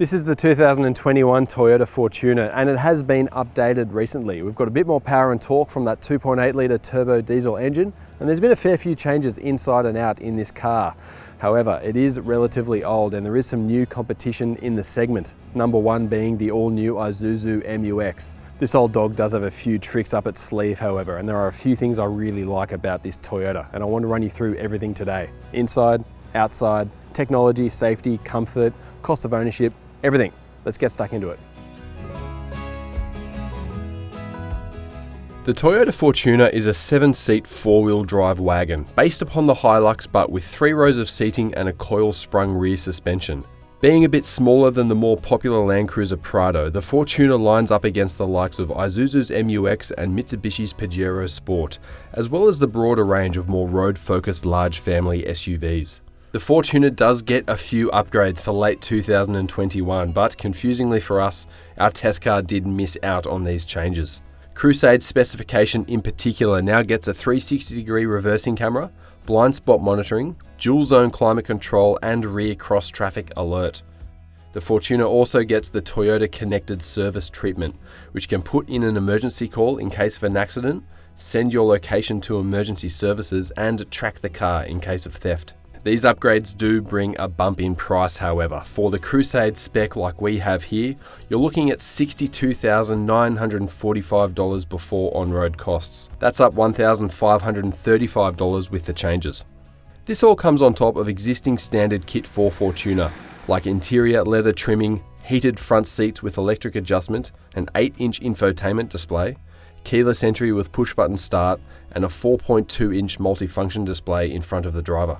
This is the 2021 Toyota Fortuner, and it has been updated recently. We've got a bit more power and torque from that 2.8 litre turbo diesel engine, and there's been a fair few changes inside and out in this car. However, it is relatively old and there is some new competition in the segment. Number one being the all-new Isuzu MU-X. This old dog does have a few tricks up its sleeve, however, and there are a few things I really like about this Toyota, and I want to run you through everything today. Inside, outside, technology, safety, comfort, cost of ownership, everything. Let's get stuck into it. The Toyota Fortuner is a 7-seat four-wheel drive wagon based upon the Hilux, but with 3 rows of seating and a coil-sprung rear suspension. Being a bit smaller than the more popular Land Cruiser Prado, the Fortuner lines up against the likes of Isuzu's MU-X and Mitsubishi's Pajero Sport, as well as the broader range of more road-focused large family SUVs. The Fortuner does get a few upgrades for late 2021, but confusingly for us, our test car did miss out on these changes. Crusade Specification in particular now gets a 360-degree reversing camera, blind spot monitoring, dual zone climate control and rear cross traffic alert. The Fortuner also gets the Toyota Connected Service treatment, which can put in an emergency call in case of an accident, send your location to emergency services and track the car in case of theft. These upgrades do bring a bump in price, however. For the Crusade spec like we have here, you're looking at $62,945 before on-road costs. That's up $1,535 with the changes. This all comes on top of existing standard kit for Fortuner, like interior leather trimming, heated front seats with electric adjustment, an 8-inch infotainment display, keyless entry with push-button start, and a 4.2-inch multifunction display in front of the driver.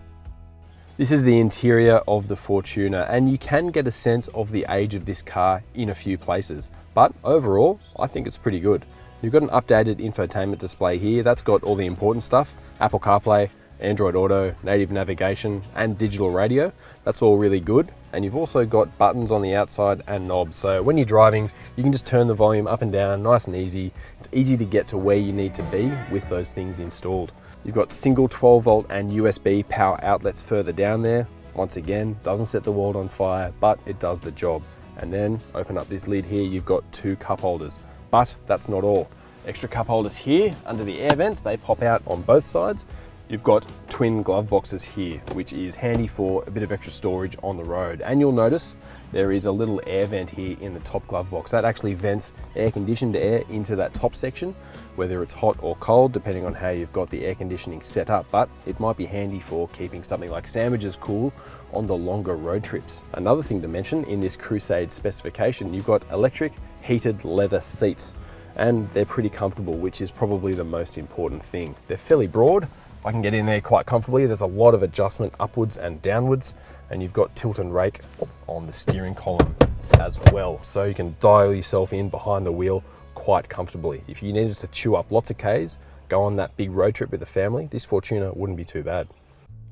This is the interior of the Fortuner, and you can get a sense of the age of this car in a few places, but overall I think it's pretty good. You've got an updated infotainment display here. That's got all the important stuff: Apple CarPlay, Android Auto, native navigation and digital radio. That's all really good, and you've also got buttons on the outside and knobs, so when you're driving you can just turn the volume up and down nice and easy. It's easy to get to where you need to be with those things installed. You've got single 12-volt and USB power outlets further down there. Once again, doesn't set the world on fire, but it does the job. And then open up this lid here, you've got 2 cup holders. But that's not all. Extra cup holders here under the air vents, they pop out on both sides. You've got twin glove boxes here, which is handy for a bit of extra storage on the road. And you'll notice there is a little air vent here in the top glove box. That actually vents air-conditioned air into that top section, whether it's hot or cold, depending on how you've got the air conditioning set up. But it might be handy for keeping something like sandwiches cool on the longer road trips. Another thing to mention in this Crusade specification, you've got electric heated leather seats, and they're pretty comfortable, which is probably the most important thing. They're fairly broad. I can get in there quite comfortably. There's a lot of adjustment upwards and downwards, and you've got tilt and rake on the steering column as well. So you can dial yourself in behind the wheel quite comfortably. If you needed to chew up lots of Ks, go on that big road trip with the family, this Fortuner wouldn't be too bad.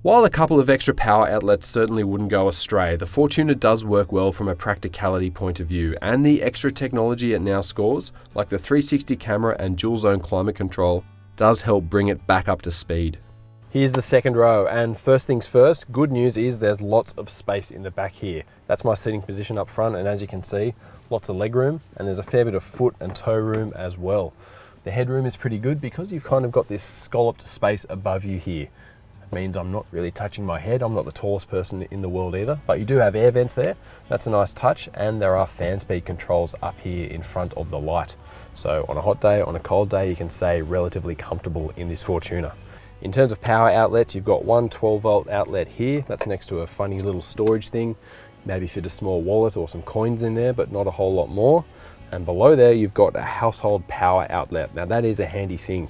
While a couple of extra power outlets certainly wouldn't go astray, the Fortuner does work well from a practicality point of view, and the extra technology it now scores, like the 360 camera and dual zone climate control, does help bring it back up to speed. Here's the second row, and first things first, good news is there's lots of space in the back here. That's my seating position up front, and as you can see, lots of leg room, and there's a fair bit of foot and toe room as well. The headroom is pretty good because you've kind of got this scalloped space above you here. It means I'm not really touching my head. I'm not the tallest person in the world either, but you do have air vents there. That's a nice touch, and there are fan speed controls up here in front of the light. So on a hot day, on a cold day, you can stay relatively comfortable in this Fortuner. In terms of power outlets, you've got one 12-volt outlet here. That's next to a funny little storage thing. Maybe fit a small wallet or some coins in there, but not a whole lot more. And below there, you've got a household power outlet. Now that is a handy thing.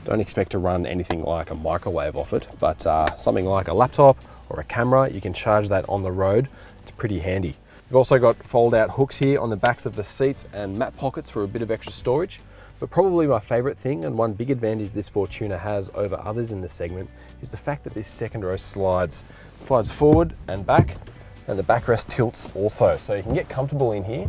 Don't expect to run anything like a microwave off it, but something like a laptop or a camera, you can charge that on the road. It's pretty handy. You've also got fold-out hooks here on the backs of the seats and mat pockets for a bit of extra storage. But probably my favorite thing, and one big advantage this Fortuner has over others in the segment, is the fact that this second row slides forward and back, and the backrest tilts also. So you can get comfortable in here,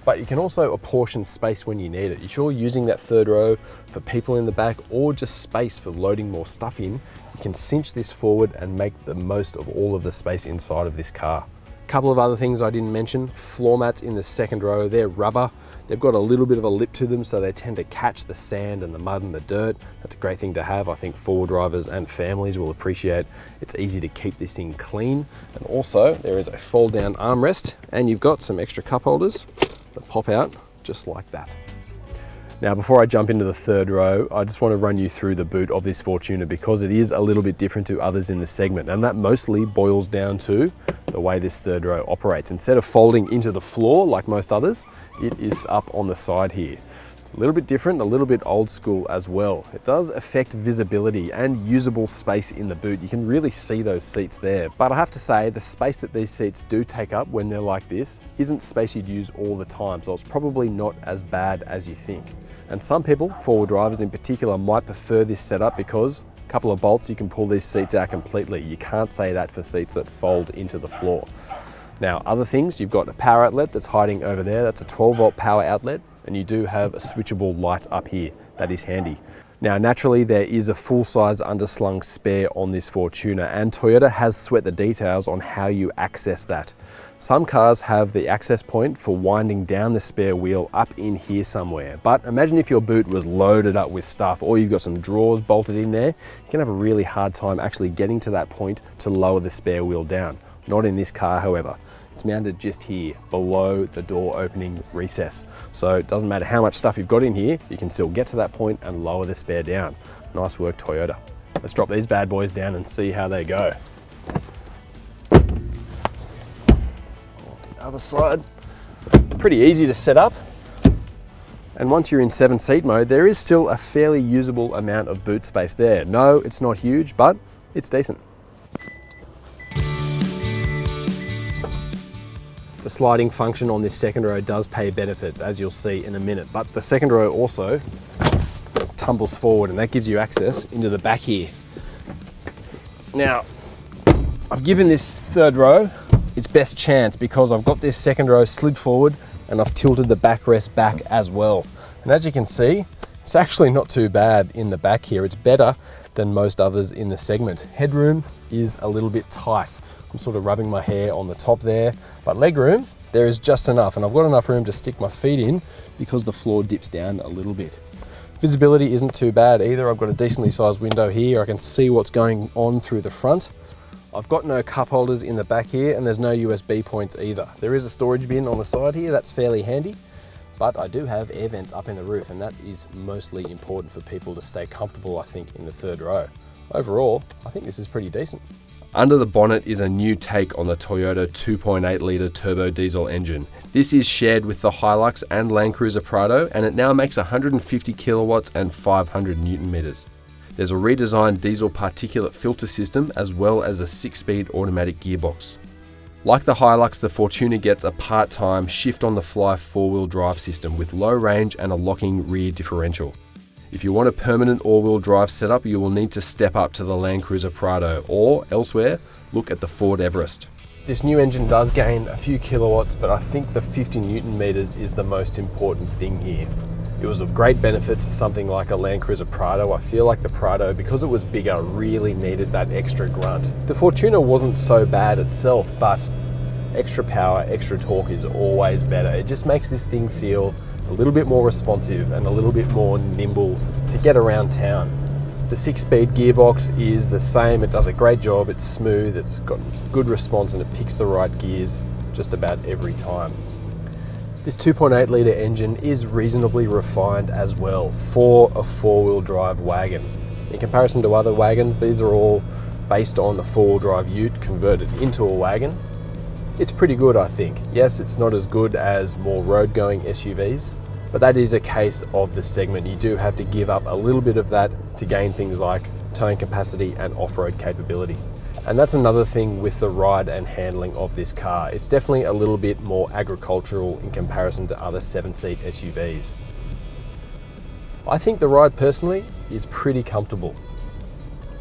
but you can also apportion space when you need it. If you're using that third row for people in the back or just space for loading more stuff in, you can cinch this forward and make the most of all of the space inside of this car. Couple of other things I didn't mention, floor mats in the second row, they're rubber. They've got a little bit of a lip to them, so they tend to catch the sand and the mud and the dirt. That's a great thing to have. I think four-wheel drivers and families will appreciate. It's easy to keep this thing clean. And also there is a fold down armrest, and you've got some extra cup holders that pop out just like that. Now, before I jump into the third row, I just want to run you through the boot of this Fortuner because it is a little bit different to others in the segment, and that mostly boils down to the way this third row operates. Instead of folding into the floor like most others, it is up on the side here. It's a little bit different, a little bit old school as well. It does affect visibility and usable space in the boot. You can really see those seats there, but I have to say the space that these seats do take up when they're like this isn't space you'd use all the time, so it's probably not as bad as you think. And some people, four-wheel drivers in particular, might prefer this setup because a couple of bolts, you can pull these seats out completely. You can't say that for seats that fold into the floor. Now, other things, you've got a power outlet that's hiding over there. That's a 12-volt power outlet, and you do have a switchable light up here. That is handy. Now, naturally, there is a full-size underslung spare on this Fortuner, and Toyota has sweat the details on how you access that. Some cars have the access point for winding down the spare wheel up in here somewhere. But imagine if your boot was loaded up with stuff, or you've got some drawers bolted in there, you can have a really hard time actually getting to that point to lower the spare wheel down. Not in this car, however. It's mounted just here, below the door opening recess. So it doesn't matter how much stuff you've got in here, you can still get to that point and lower the spare down. Nice work, Toyota. Let's drop these bad boys down and see how they go. Other side, pretty easy to set up. And once you're in 7-seat mode, there is still a fairly usable amount of boot space there. No, it's not huge, but it's decent. The sliding function on this second row does pay benefits, as you'll see in a minute, but the second row also tumbles forward, and that gives you access into the back here. Now, I've given this third row its best chance because I've got this second row slid forward and I've tilted the backrest back as well. And as you can see, it's actually not too bad in the back here. It's better than most others in the segment. Headroom is a little bit tight. I'm sort of rubbing my hair on the top there, but legroom, there is just enough, and I've got enough room to stick my feet in because the floor dips down a little bit. Visibility isn't too bad either. I've got a decently sized window here. I can see what's going on through the front. I've got no cup holders in the back here, and there's no USB points either. There is a storage bin on the side here, that's fairly handy, but I do have air vents up in the roof, and that is mostly important for people to stay comfortable, I think, in the third row. Overall, I think this is pretty decent. Under the bonnet is a new take on the Toyota 2.8 litre turbo diesel engine. This is shared with the Hilux and Land Cruiser Prado, and it now makes 150 kilowatts and 500 Newton meters. There's a redesigned diesel particulate filter system as well as a 6-speed automatic gearbox. Like the Hilux, the Fortuner gets a part-time shift-on-the-fly 4-wheel drive system with low range and a locking rear differential. If you want a permanent all-wheel drive setup, you will need to step up to the Land Cruiser Prado, or elsewhere, look at the Ford Everest. This new engine does gain a few kilowatts, but I think the 50 Newton meters is the most important thing here. It was of great benefit to something like a Land Cruiser Prado. I feel like the Prado, because it was bigger, really needed that extra grunt. The Fortuner wasn't so bad itself, but extra power, extra torque is always better. It just makes this thing feel a little bit more responsive and a little bit more nimble to get around town. The 6-speed gearbox is the same. It does a great job. It's smooth, it's got good response, and it picks the right gears just about every time. This 2.8 litre engine is reasonably refined as well for a 4-wheel drive wagon. In comparison to other wagons, these are all based on a 4-wheel drive ute converted into a wagon. It's pretty good, I think. Yes, it's not as good as more road-going SUVs, but that is a case of the segment. You do have to give up a little bit of that to gain things like towing capacity and off-road capability. And that's another thing with the ride and handling of this car. It's definitely a little bit more agricultural in comparison to other 7-seat SUVs. I think the ride personally is pretty comfortable.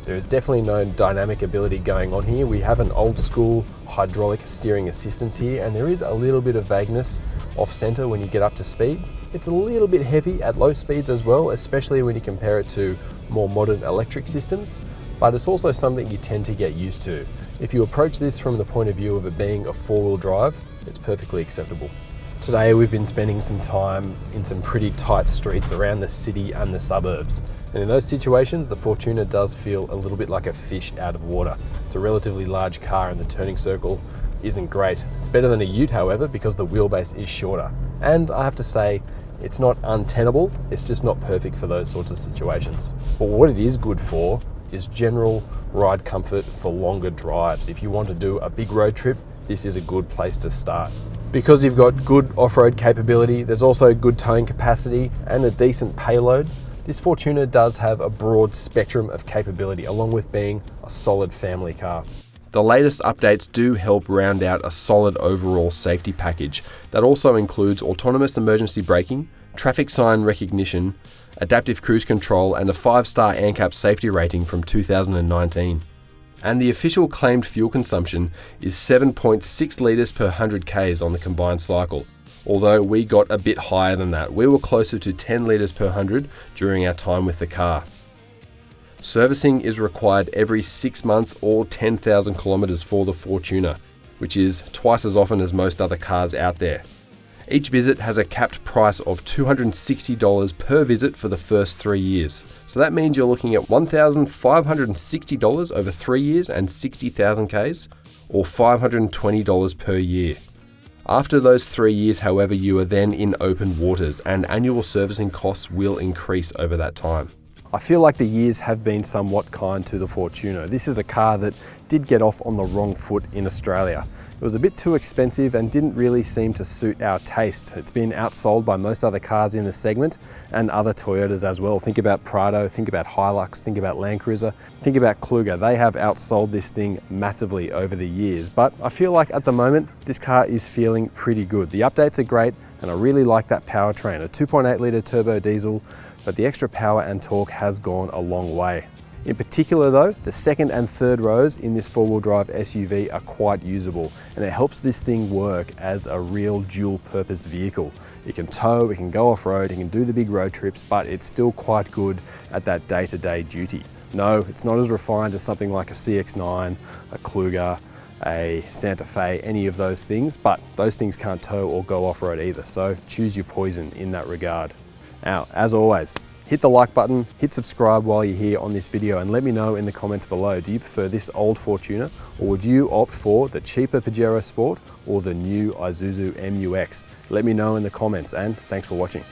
There is definitely no dynamic ability going on here. We have an old school hydraulic steering assistance here, and there is a little bit of vagueness off center when you get up to speed. It's a little bit heavy at low speeds as well, especially when you compare it to more modern electric systems. but it's also something you tend to get used to. If you approach this from the point of view of it being a four-wheel drive, it's perfectly acceptable. Today we've been spending some time in some pretty tight streets around the city and the suburbs. And in those situations, the Fortuner does feel a little bit like a fish out of water. It's a relatively large car and the turning circle isn't great. It's better than a Ute, however, because the wheelbase is shorter. And I have to say, it's not untenable, it's just not perfect for those sorts of situations. But what it is good for is general ride comfort for longer drives. If you want to do a big road trip, this is a good place to start. Because you've got good off-road capability, there's also good towing capacity and a decent payload. This Fortuner does have a broad spectrum of capability, along with being a solid family car. The latest updates do help round out a solid overall safety package that also includes autonomous emergency braking, traffic sign recognition, adaptive cruise control, and a 5-star ANCAP safety rating from 2019. And the official claimed fuel consumption is 7.6 litres per 100 Ks on the combined cycle. Although we got a bit higher than that, we were closer to 10 litres per 100 during our time with the car. Servicing is required every 6 months or 10,000 kilometres for the Fortuner, which is twice as often as most other cars out there. Each visit has a capped price of $260 per visit for the first 3 years. So that means you're looking at $1,560 over 3 years and 60,000 Ks, or $520 per year. After those 3 years, however, you are then in open waters and annual servicing costs will increase over that time. I feel like the years have been somewhat kind to the Fortuner. This is a car that did get off on the wrong foot in Australia. It was a bit too expensive and didn't really seem to suit our taste. It's been outsold by most other cars in the segment and other Toyotas as well. Think about Prado, think about Hilux, think about Land Cruiser, think about Kluger. They have outsold this thing massively over the years, but I feel like at the moment, this car is feeling pretty good. The updates are great and I really like that powertrain, a 2.8 litre turbo diesel, but the extra power and torque has gone a long way. In particular though, the second and third rows in this four-wheel drive SUV are quite usable and it helps this thing work as a real dual purpose vehicle. It can tow, it can go off-road, it can do the big road trips, but it's still quite good at that day-to-day duty. No, it's not as refined as something like a CX-9, a Kluger, a Santa Fe, any of those things, but those things can't tow or go off-road either, so choose your poison in that regard. Now, as always, hit the like button, hit subscribe while you're here on this video and let me know in the comments below, do you prefer this old Fortuner or would you opt for the cheaper Pajero Sport or the new Isuzu MU-X? Let me know in the comments and thanks for watching.